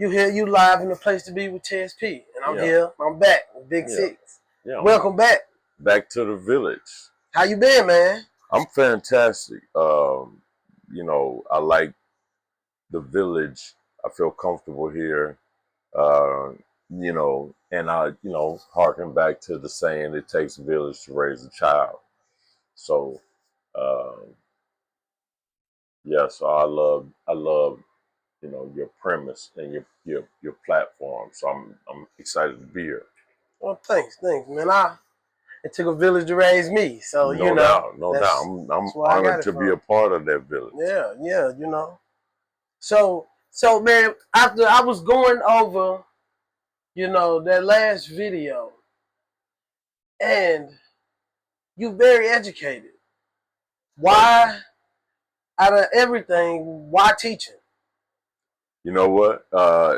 You here, you live in the place to be with TSP. And I'm here, I'm back with BIG6. Welcome back. Back to the village. How you been, man? I'm fantastic. You know, I like the village. I feel comfortable here. You know, and I, harken back to the saying, it takes a village to raise a child. So, yeah, so I love, your premise and your platform. So I'm excited to be here. Well, thanks, man. It took a village to raise me, so No doubt. I'm honored to be a part of that village. Yeah, So man, after I was going over, that last video, and you very educated. Why, out of everything, why teaching? You know what?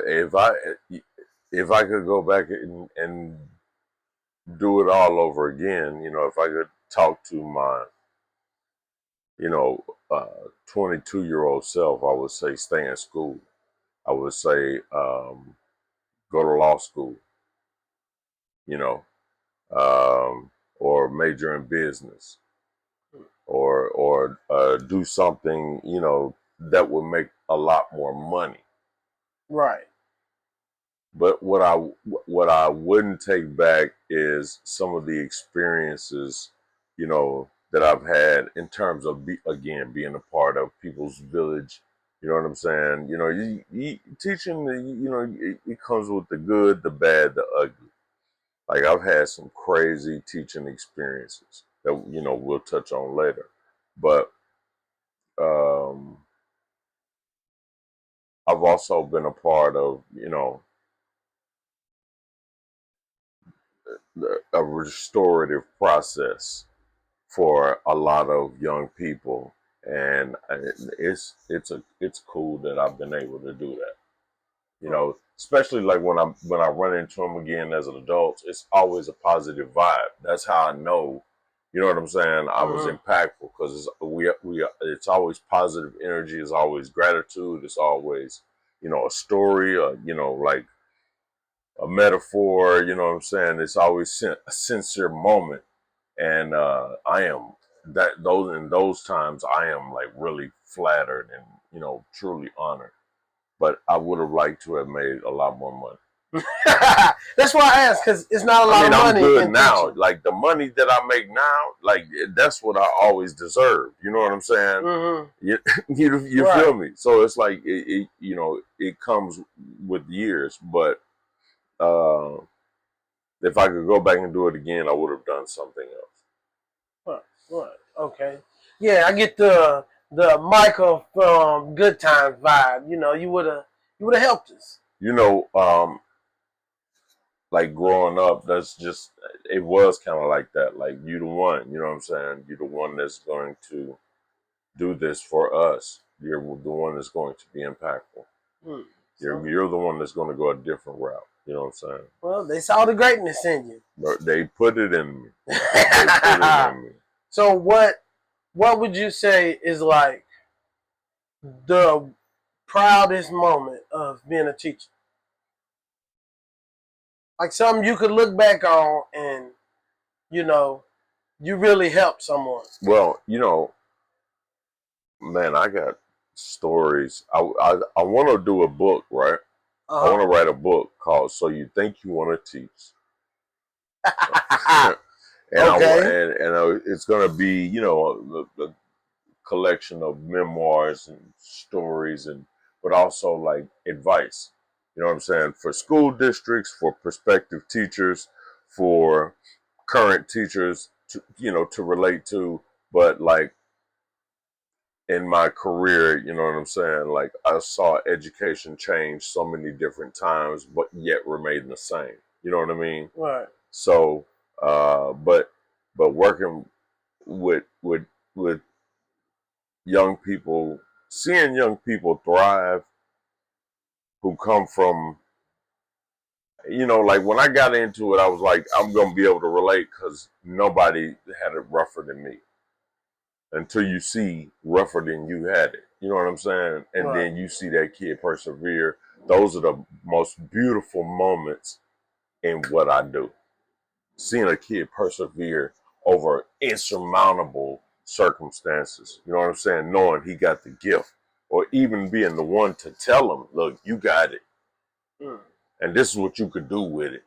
If I could go back and do it all over again, if I could talk to my, 22-year-old self, I would say stay in school. I would say go to law school, or major in business, or do something, that would make a lot more money. Right. But what I wouldn't take back is some of the experiences, that I've had in terms of being a part of people's village. You know what I'm saying? You teaching, it comes with the good, the bad, the ugly. Like I've had some crazy teaching experiences that we'll touch on later, but I've also been a part of a restorative process for a lot of young people, and it's cool that I've been able to do that. Especially like when I run into them again as an adult, it's always a positive vibe. That's how I know, you know what I'm saying, I was impactful, because it's always positive energy, it's always gratitude, it's always a story, like a metaphor, you know what I'm saying? It's always a sincere moment. And I am in those times, I am like really flattered and, truly honored. But I would have liked to have made a lot more money. That's why I asked, because it's not a lot of money. I'm good now. Like the money that I make now, like that's what I always deserved. You know what I'm saying? You right. feel me? So it's like it comes with years. But if I could go back and do it again, I would have done something else. What? Okay. Yeah, I get the Michael from Good Times vibe. You would have helped us. Like growing up, it was kind of like that. Like you the one, you know what I'm saying? You're the one that's going to do this for us. You're the one that's going to be impactful. You're the one that's going to go a different route. You know what I'm saying? Well, they saw the greatness in you. But they put it in me. They put it in me. So what would you say is like the proudest moment of being a teacher? Like something you could look back on and, you really helped someone. Well, man, I got stories. I want to do a book, right? I want to write a book called "So You Think You Want to Teach." And it's going to be, a collection of memoirs and stories, but also like advice. You know what I'm saying? For school districts, for prospective teachers, for current teachers, to relate to. But like in my career, you know what I'm saying? Like I saw education change so many different times, but yet remain the same. You know what I mean? Right. So, but working with young people, seeing young people thrive, who come from, like when I got into it, I was like, I'm gonna be able to relate because nobody had it rougher than me. Until you see rougher than you had it. You know what I'm saying? And then you see that kid persevere, Those are the most beautiful moments in what I do. Seeing a kid persevere over insurmountable circumstances, you know what I'm saying? Knowing he got the gift, or even being the one to tell him, look, you got it. And this is what you could do with it.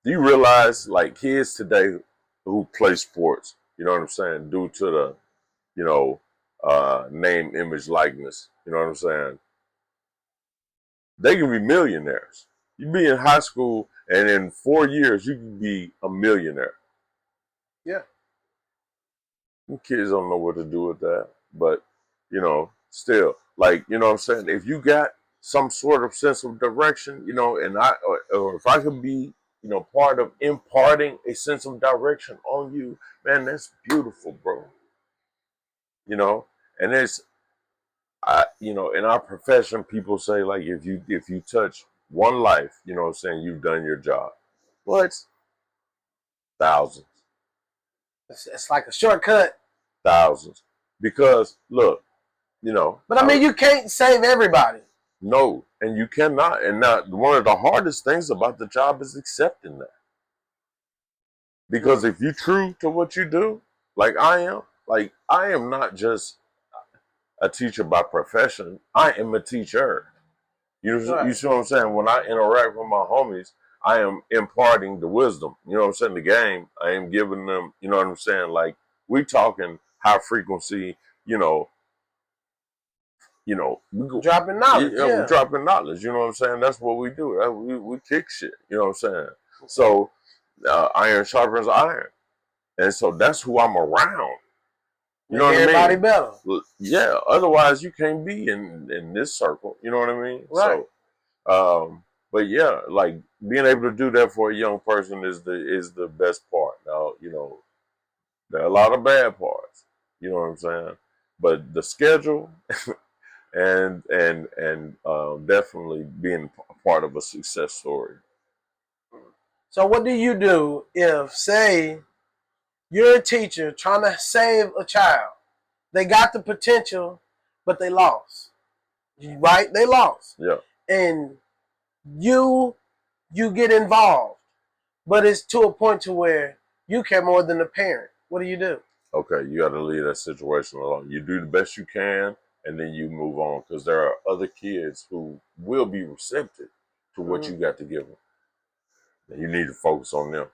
Do you realize, like, kids today who play sports, you know what I'm saying, due to the, you know, name, image, likeness, you know what I'm saying, they can be millionaires. You be in high school, and in 4 years, you can be a millionaire. Yeah. Kids don't know what to do with that, but, you know, still, like, you know what I'm saying, if you got some sort of sense of direction, you know, and or if I could be, you know, part of imparting a sense of direction on you, man, that's beautiful, bro. You know, and you know, in our profession, people say, like, if you touch one life, you know what I'm saying, you've done your job. What? Thousands. It's like a shortcut. Thousands. Because look, you know. But I mean, you can't save everybody. No, and you cannot. And now, one of the hardest things about the job is accepting that. Because if you're true to what you do, like I am not just a teacher by profession. I am a teacher. You see what I'm saying? When I interact with my homies, I am imparting the wisdom. You know what I'm saying? The game, I am giving them, you know what I'm saying? Like, we talking high frequency, you know, Dropping knowledge. we're dropping knowledge. You know what I'm saying? That's what we do. We kick shit. You know what I'm saying? So iron sharpens iron, and so that's who I'm around. You know what I mean? Everybody better. Yeah. Otherwise, you can't be in this circle. You know what I mean? Right. So, but yeah, like being able to do that for a young person is the best part. Now, you know, there are a lot of bad parts. You know what I'm saying? But the schedule and definitely being a part of a success story. So what do you do if, say, you're a teacher trying to save a child? They got the potential, but they lost. Right? They lost. Yeah. And you get involved, but it's to a point to where you care more than the parent. What do? Okay, you got to leave that situation alone. You do the best you can, and then you move on, because there are other kids who will be receptive to what you got to give them. And you need to focus on them.